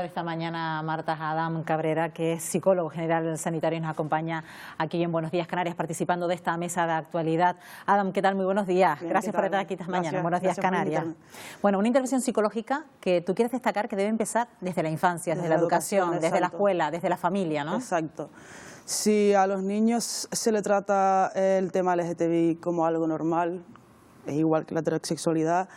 Esta mañana Marta Adam Cabrera, que es psicólogo general sanitario y nos acompaña aquí en Buenos Días Canarias participando de esta mesa de actualidad. Adam, ¿qué tal? Muy buenos días. Bien, gracias por estar aquí esta mañana. Buenos días Canarias. Bueno, una intervención psicológica que tú quieres destacar que debe empezar desde la infancia, desde la educación, desde la escuela, desde la familia, ¿no? Exacto. Si a los niños se le trata el tema LGTBI como algo normal, es igual que la heterosexualidad,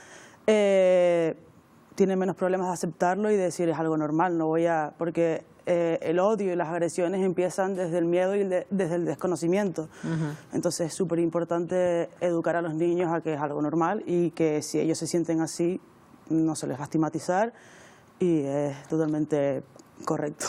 tienen menos problemas de aceptarlo y de decir es algo normal, no voy a... Porque el odio y las agresiones empiezan desde el miedo y desde el desconocimiento. Entonces es súper importante educar a los niños a que es algo normal y que si ellos se sienten así no se les va a estigmatizar y es totalmente correcto.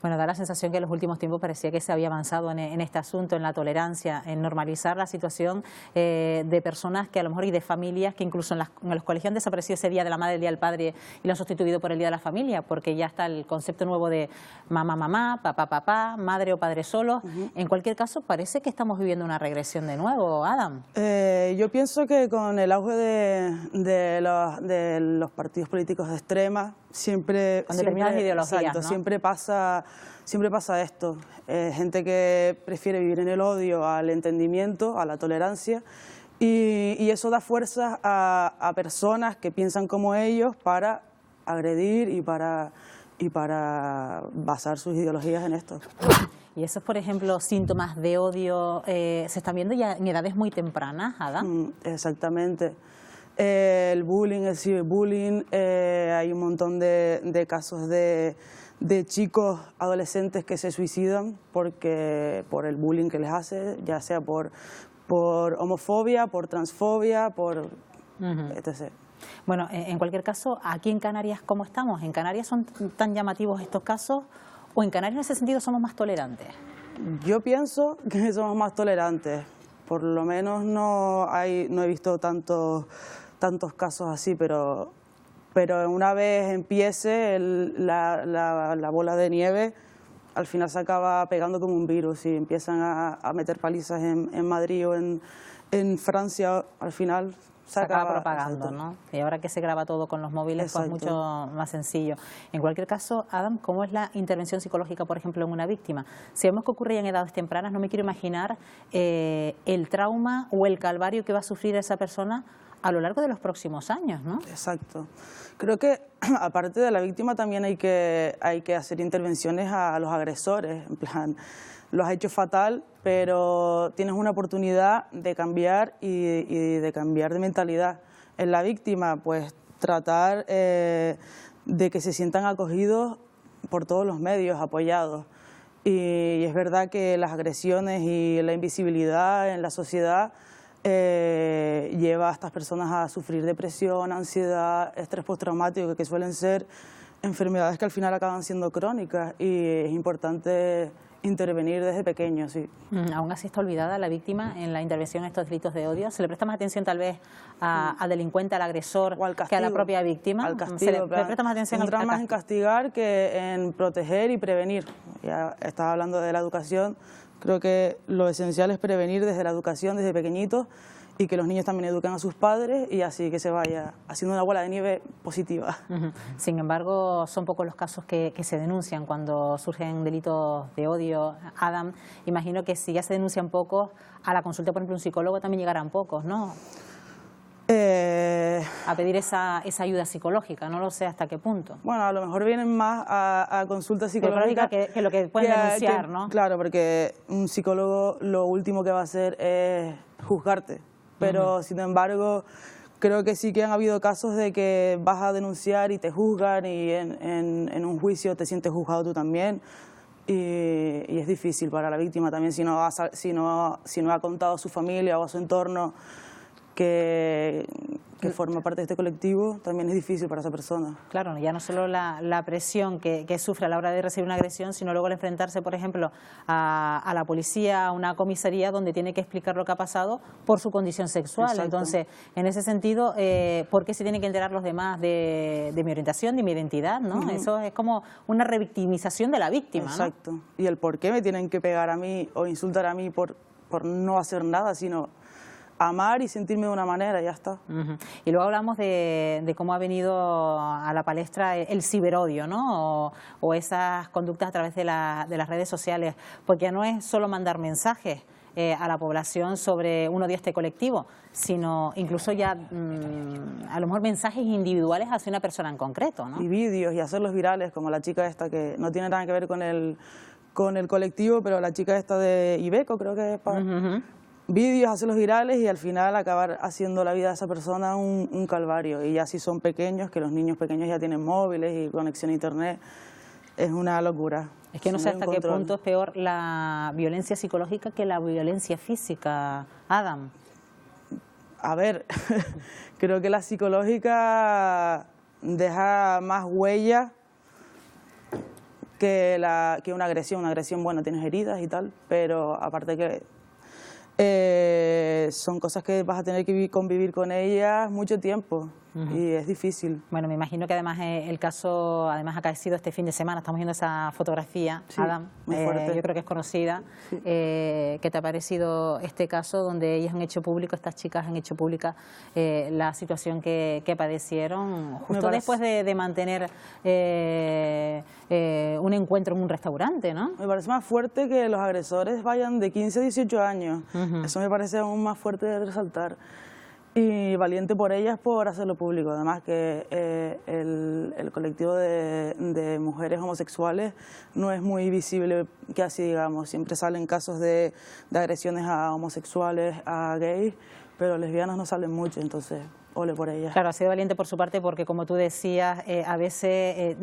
Bueno, da la sensación que en los últimos tiempos parecía que se había avanzado en este asunto, en la tolerancia, en normalizar la situación de personas que a lo mejor y de familias que incluso en los colegios han desaparecido ese día de la madre, el día del padre y lo han sustituido por el día de la familia, porque ya está el concepto nuevo de mamá, mamá, papá, papá, madre o padre solo. En cualquier caso, parece que estamos viviendo una regresión de nuevo, Adam. Yo pienso que con el auge de los partidos políticos de extrema, con determinadas ideologías, exacto, ¿no? Siempre pasa esto. Gente que prefiere vivir en el odio al entendimiento, a la tolerancia, y eso da fuerzas a personas que piensan como ellos para agredir y para basar sus ideologías en esto. Y esos, por ejemplo, síntomas de odio se están viendo ya en edades muy tempranas, Adam. Exactamente. El bullying, el ciberbullying, hay un montón de casos de chicos adolescentes que se suicidan por el bullying que les hace, ya sea por homofobia, por transfobia, por etc. Bueno, en cualquier caso, aquí en Canarias, ¿cómo estamos? ¿En Canarias son tan llamativos estos casos o en Canarias en ese sentido somos más tolerantes? Yo pienso que somos más tolerantes. Por lo menos no he visto tantos casos así, pero una vez empiece la bola de nieve, al final se acaba pegando como un virus y empiezan a meter palizas en Madrid o en Francia, al final se acaba propagando, ¿no? Y ahora que se graba todo con los móviles, pues mucho más sencillo. En cualquier caso, Adam, ¿cómo es la intervención psicológica, por ejemplo, en una víctima? Si vemos que ocurre ya en edades tempranas, no me quiero imaginar el trauma o el calvario que va a sufrir esa persona a lo largo de los próximos años, ¿no? Exacto. Creo que, aparte de la víctima, también hay que hacer intervenciones a los agresores, en plan, lo has hecho fatal, pero tienes una oportunidad de cambiar y de cambiar de mentalidad. En la víctima, pues tratar de que se sientan acogidos por todos los medios, apoyados. Y es verdad que las agresiones y la invisibilidad en la sociedad lleva a estas personas a sufrir depresión, ansiedad, estrés postraumático, que suelen ser enfermedades que al final acaban siendo crónicas y es importante intervenir desde pequeño, sí. Aún así está olvidada la víctima en la intervención en estos delitos de odio. ¿Se le presta más atención tal vez al delincuente, al agresor, o al castigo, que a la propia víctima? Al castigo, ¿Se le presta más atención al más en castigar que en proteger y prevenir? Ya estaba hablando de la educación. Creo que lo esencial es prevenir desde la educación, desde pequeñitos, y que los niños también eduquen a sus padres y así que se vaya haciendo una bola de nieve positiva. Sin embargo, son pocos los casos que se denuncian cuando surgen delitos de odio. Adam, imagino que si ya se denuncian pocos, a la consulta, por ejemplo, un psicólogo también llegarán pocos, ¿no? A pedir esa ayuda psicológica, no lo sé hasta qué punto. Bueno, a lo mejor vienen más a consulta psicológica que lo que pueden denunciar, ¿no? Claro, porque un psicólogo lo último que va a hacer es juzgarte, pero sin embargo creo que sí que han habido casos de que vas a denunciar y te juzgan y en un juicio te sientes juzgado tú también. Y es difícil para la víctima también si no ha contado a su familia o a su entorno que forma parte de este colectivo, también es difícil para esa persona. Claro, ya no solo la presión que sufre a la hora de recibir una agresión, sino luego al enfrentarse, por ejemplo, a la policía, a una comisaría donde tiene que explicar lo que ha pasado por su condición sexual. Exacto. Entonces, en ese sentido, ¿por qué se tienen que enterar los demás de mi orientación, de mi identidad, ¿no? Eso es como una revictimización de la víctima, Exacto. ¿no? Y el por qué me tienen que pegar a mí o insultar a mí por no hacer nada, sino amar y sentirme de una manera, y ya está. Y luego hablamos de cómo ha venido a la palestra el ciberodio, ¿no? O esas conductas a través de las redes sociales, porque ya no es solo mandar mensajes a la población sobre un odio a este colectivo, sino incluso ya a lo mejor mensajes individuales hacia una persona en concreto, ¿no? Y vídeos y hacerlos virales, como la chica esta que no tiene nada que ver con el colectivo, pero la chica esta de Ibeco, creo que es para... Vídeos, hacerlos virales y al final acabar haciendo la vida de esa persona un calvario. Y ya si son pequeños, que los niños pequeños ya tienen móviles y conexión a internet, es una locura. Es que no sé hasta qué punto es peor la violencia psicológica que la violencia física, Adam. A ver, creo que la psicológica deja más huella que una agresión. Una agresión, bueno, tienes heridas y tal, pero aparte que son cosas que vas a tener que convivir con ellas mucho tiempo. Y es difícil. Bueno, me imagino que además el caso ha acaecido este fin de semana. Estamos viendo esa fotografía, sí, Adam, muy fuerte. yo creo que es conocida. Sí. ¿Qué te ha parecido este caso donde ellas han hecho público, estas chicas han hecho pública la situación que padecieron justo después de mantener un encuentro en un restaurante, ¿no? Me parece más fuerte que los agresores vayan de 15 a 18 años. Eso me parece aún más fuerte de resaltar. Y valiente por ellas por hacerlo público. Además que el colectivo de mujeres homosexuales no es muy visible, que así digamos. Siempre salen casos de agresiones a homosexuales, a gays, pero lesbianas no salen mucho, entonces ole por ellas. Claro, ha sido valiente por su parte porque, como tú decías, a veces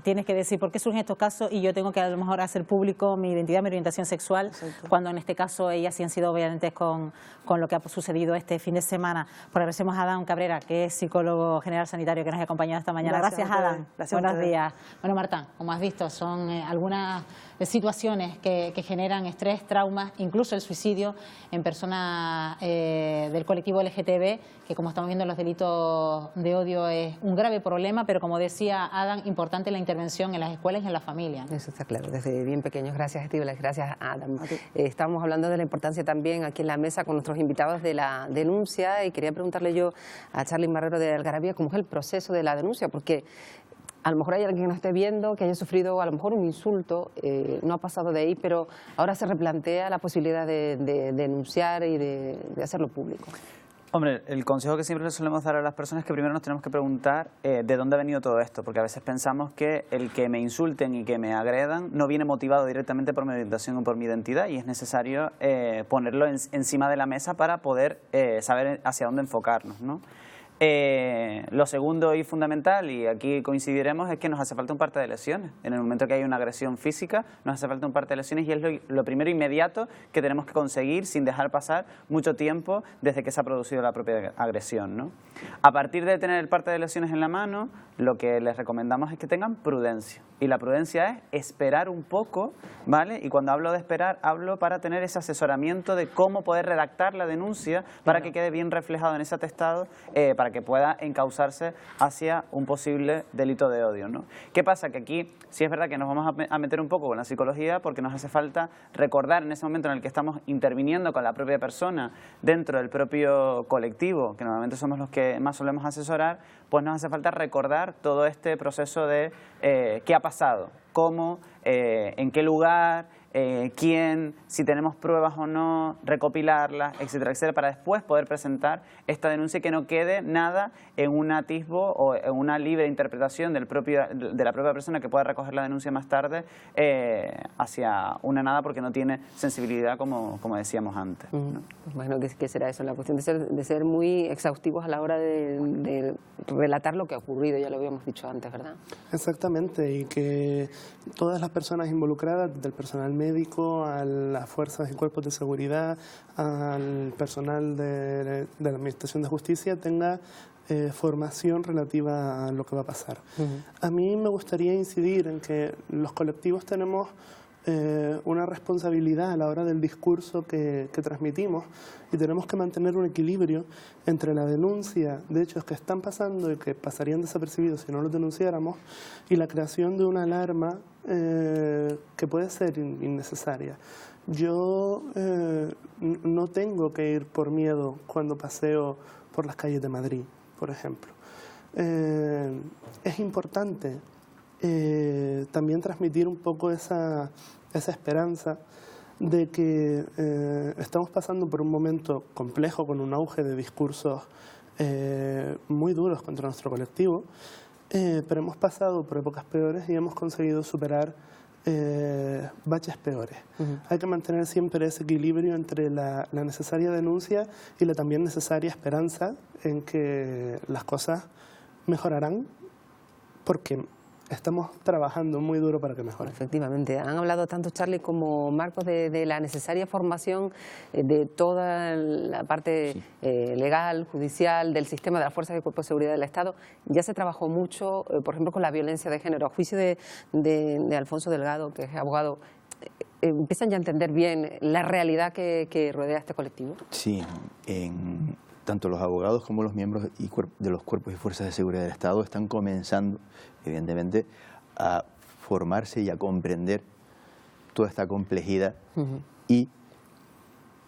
tienes que decir por qué surgen estos casos y yo tengo que a lo mejor hacer público mi identidad, mi orientación sexual. Exacto. Cuando en este caso ellas sí han sido valientes con lo que ha sucedido este fin de semana. Pues agradecemos a Adam Cabrera, que es psicólogo general sanitario, que nos ha acompañado esta mañana. Gracias Adam. Buenos días. Bueno, Marta, como has visto, son algunas situaciones que generan estrés, traumas, incluso el suicidio en personas del colectivo LGTB, que como estamos viendo los delitos de odio es un grave problema, pero como decía Adam, importante la intervención en las escuelas y en la familia. Eso está claro, desde bien pequeños. Gracias, Estíbaliz, gracias, Adam. Estamos hablando de la importancia también aquí en la mesa con nuestros invitados de la denuncia y quería preguntarle yo a Charly Marrero de Algarabía cómo es el proceso de la denuncia, porque a lo mejor hay alguien que nos esté viendo, que haya sufrido a lo mejor un insulto, no ha pasado de ahí, pero ahora se replantea la posibilidad de denunciar y de hacerlo público. Hombre, el consejo que siempre le solemos dar a las personas es que primero nos tenemos que preguntar de dónde ha venido todo esto, porque a veces pensamos que el que me insulten y que me agredan no viene motivado directamente por mi orientación o por mi identidad y es necesario ponerlo encima de la mesa para poder saber hacia dónde enfocarnos, ¿no? Lo segundo y fundamental, y aquí coincidiremos, es que nos hace falta un parte de lesiones. En el momento que hay una agresión física, nos hace falta un parte de lesiones y es lo primero inmediato que tenemos que conseguir sin dejar pasar mucho tiempo desde que se ha producido la propia agresión, ¿no? A partir de tener el parte de lesiones en la mano, lo que les recomendamos es que tengan prudencia. Y la prudencia es esperar un poco, ¿vale? Y cuando hablo de esperar, hablo para tener ese asesoramiento de cómo poder redactar la denuncia para que quede bien reflejado en ese atestado, para que pueda encauzarse hacia un posible delito de odio, ¿no? ¿Qué pasa? Que aquí sí es verdad que nos vamos a meter un poco con la psicología porque nos hace falta recordar en ese momento en el que estamos interviniendo con la propia persona dentro del propio colectivo, que normalmente somos los que más solemos asesorar, pues nos hace falta recordar todo este proceso de qué ha pasado, cómo, en qué lugar, quién, si tenemos pruebas o no, recopilarlas, etcétera, etcétera, para después poder presentar esta denuncia y que no quede nada en un atisbo o en una libre interpretación de la propia persona que pueda recoger la denuncia más tarde hacia una nada porque no tiene sensibilidad como decíamos antes, ¿no? Bueno, ¿qué será eso? La cuestión de ser muy exhaustivos a la hora de relatar lo que ha ocurrido, ya lo habíamos dicho antes, ¿verdad? Exactamente, y que todas las personas involucradas, desde el personal médico, a las fuerzas y cuerpos de seguridad, al personal de la Administración de Justicia, tenga formación relativa a lo que va a pasar. A mí me gustaría incidir en que los colectivos tenemos una responsabilidad a la hora del discurso que transmitimos y tenemos que mantener un equilibrio entre la denuncia de hechos que están pasando y que pasarían desapercibidos si no los denunciáramos y la creación de una alarma que puede ser innecesaria. Yo no tengo que ir por miedo cuando paseo por las calles de Madrid, por ejemplo. Es importante también transmitir un poco esa esperanza de que estamos pasando por un momento complejo con un auge de discursos muy duros contra nuestro colectivo, pero hemos pasado por épocas peores y hemos conseguido superar baches peores. Hay que mantener siempre ese equilibrio entre la necesaria denuncia y la también necesaria esperanza en que las cosas mejorarán, porque estamos trabajando muy duro para que mejore. Efectivamente. Han hablado tanto Charly como Marcos de la necesaria formación de toda la parte legal, judicial, del sistema de las fuerzas y cuerpos de seguridad del Estado. Ya se trabajó mucho, por ejemplo, con la violencia de género. A juicio de Alfonso Delgado, que es abogado, ¿empiezan ya a entender bien la realidad que rodea a este colectivo? Sí, tanto los abogados como los miembros de los cuerpos y fuerzas de seguridad del Estado están comenzando, evidentemente, a formarse y a comprender toda esta complejidad y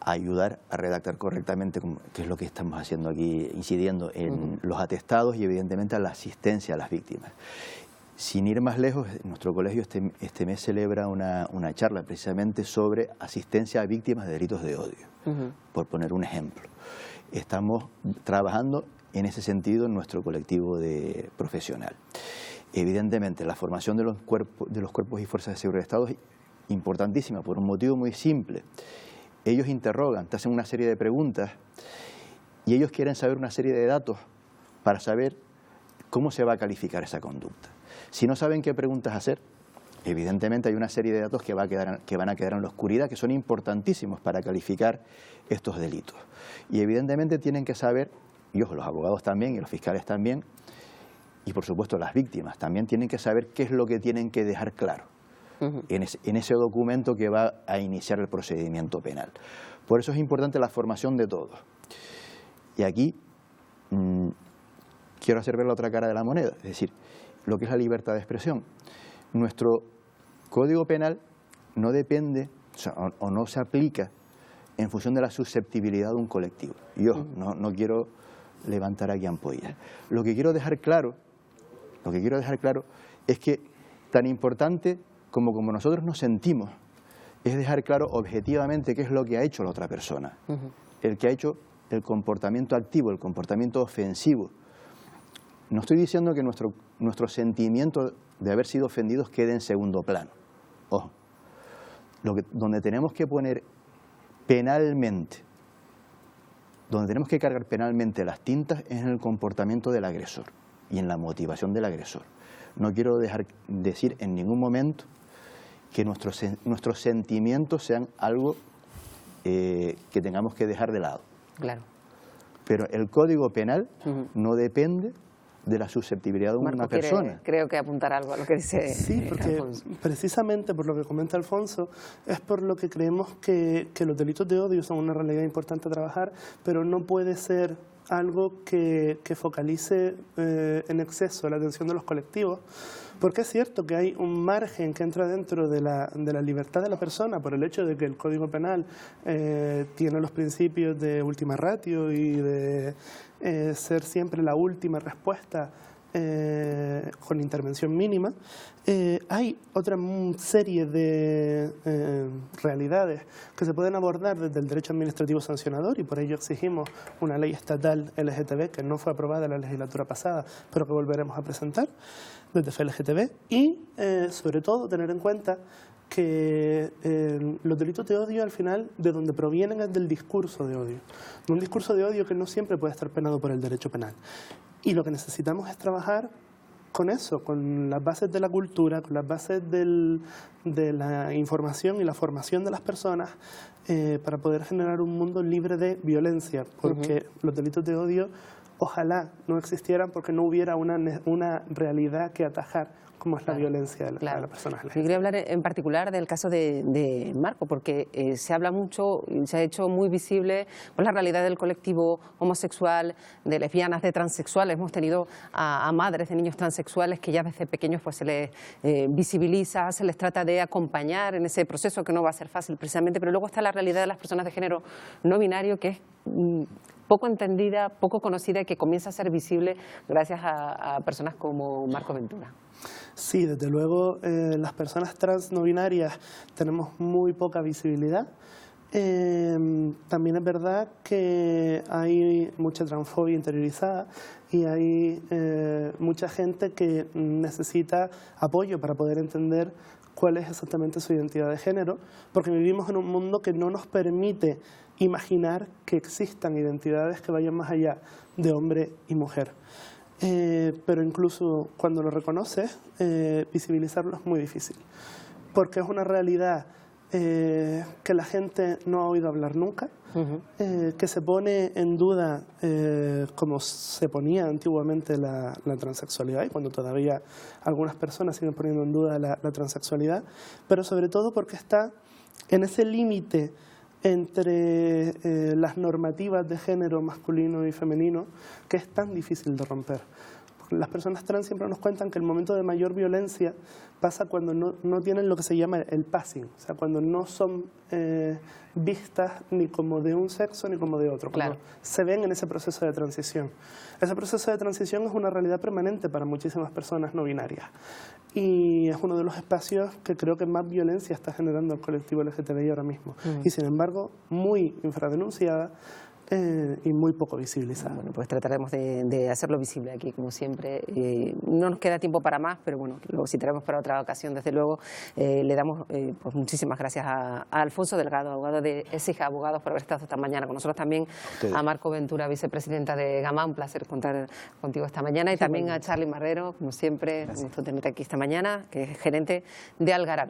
a ayudar a redactar correctamente, que es lo que estamos haciendo aquí, incidiendo en los atestados y evidentemente a la asistencia a las víctimas. Sin ir más lejos, nuestro colegio este mes celebra una charla precisamente sobre asistencia a víctimas de delitos de odio, por poner un ejemplo. Estamos trabajando en ese sentido en nuestro colectivo profesional. Evidentemente, la formación de los cuerpos y fuerzas de seguridad del Estado es importantísima por un motivo muy simple. Ellos interrogan, te hacen una serie de preguntas y ellos quieren saber una serie de datos para saber cómo se va a calificar esa conducta. Si no saben qué preguntas hacer, evidentemente hay una serie de datos que van a quedar en la oscuridad, que son importantísimos para calificar estos delitos. Y evidentemente tienen que saber, y ojo, los abogados también y los fiscales también, y por supuesto las víctimas también tienen que saber qué es lo que tienen que dejar claro en ese documento que va a iniciar el procedimiento penal. Por eso es importante la formación de todos. Y aquí quiero hacer ver la otra cara de la moneda, es decir, lo que es la libertad de expresión. Nuestro Código Penal no depende, o no se aplica en función de la susceptibilidad de un colectivo. Yo no quiero levantar aquí ampollas. Lo que quiero dejar claro es que tan importante como nosotros nos sentimos es dejar claro objetivamente qué es lo que ha hecho la otra persona. El que ha hecho el comportamiento activo, el comportamiento ofensivo. No estoy diciendo que nuestro sentimiento de haber sido ofendidos quede en segundo plano. Ojo, donde tenemos que poner penalmente, donde tenemos que cargar penalmente las tintas es en el comportamiento del agresor y en la motivación del agresor. No quiero decir en ningún momento que nuestros sentimientos sean algo que tengamos que dejar de lado. Claro. Pero el Código Penal no depende de la susceptibilidad de una persona. Creo que apuntar algo a lo que dice Sí, porque Alfonso. Precisamente por lo que comenta Alfonso, es por lo que creemos que los delitos de odio son una realidad importante a trabajar, pero no puede ser algo que focalice en exceso la atención de los colectivos, porque es cierto que hay un margen que entra dentro de la libertad de la persona por el hecho de que el Código Penal tiene los principios de ultima ratio y de ser siempre la última respuesta con intervención mínima. Hay otra serie de realidades que se pueden abordar desde el derecho administrativo sancionador y por ello exigimos una ley estatal LGTB que no fue aprobada en la legislatura pasada, pero que volveremos a presentar desde FLGTB y sobre todo tener en cuenta que los delitos de odio al final de donde provienen es del discurso de odio, de un discurso de odio que no siempre puede estar penado por el derecho penal. Y lo que necesitamos es trabajar con eso, con las bases de la cultura, con las bases de la información y la formación de las personas para poder generar un mundo libre de violencia, porque los delitos de odio ojalá no existieran porque no hubiera una realidad que atajar, como es la violencia a las personas LGTB. Yo quería hablar en particular del caso de Marco, porque se habla mucho, se ha hecho muy visible pues, la realidad del colectivo homosexual, de lesbianas, de transexuales. Hemos tenido a madres de niños transexuales que ya desde pequeños pues, se les visibiliza, se les trata de acompañar en ese proceso que no va a ser fácil precisamente, pero luego está la realidad de las personas de género no binario, que es poco entendida, poco conocida y que comienza a ser visible gracias a personas como Marco Ventura. Sí, desde luego las personas trans no binarias tenemos muy poca visibilidad. También es verdad que hay mucha transfobia interiorizada y hay mucha gente que necesita apoyo para poder entender cuál es exactamente su identidad de género, porque vivimos en un mundo que no nos permite imaginar que existan identidades que vayan más allá de hombre y mujer. Pero incluso cuando lo reconoces, visibilizarlo es muy difícil, porque es una realidad que la gente no ha oído hablar nunca, que se pone en duda como se ponía antiguamente la transexualidad, y cuando todavía algunas personas siguen poniendo en duda la transexualidad, pero sobre todo porque está en ese límite entre las normativas de género masculino y femenino, que es tan difícil de romper. Las personas trans siempre nos cuentan que el momento de mayor violencia pasa cuando no tienen lo que se llama el passing, o sea, cuando no son vistas ni como de un sexo ni como de otro, cuando se ven en ese proceso de transición. Ese proceso de transición es una realidad permanente para muchísimas personas no binarias y es uno de los espacios que creo que más violencia está generando el colectivo LGTBI ahora mismo y sin embargo muy infradenunciada y muy poco visibilizada. Bueno, pues trataremos de hacerlo visible aquí, como siempre. No nos queda tiempo para más, pero bueno, lo citaremos para otra ocasión, desde luego. Le damos pues muchísimas gracias a Alfonso Delgado, abogado de ESIJA Abogados, por haber estado esta mañana con nosotros, también a Marco Ventura, vicepresidenta de Gamá, un placer contar contigo esta mañana, y también a Charly Marrero, como siempre, un gusto tenerte aquí esta mañana, que es gerente de Algarabí.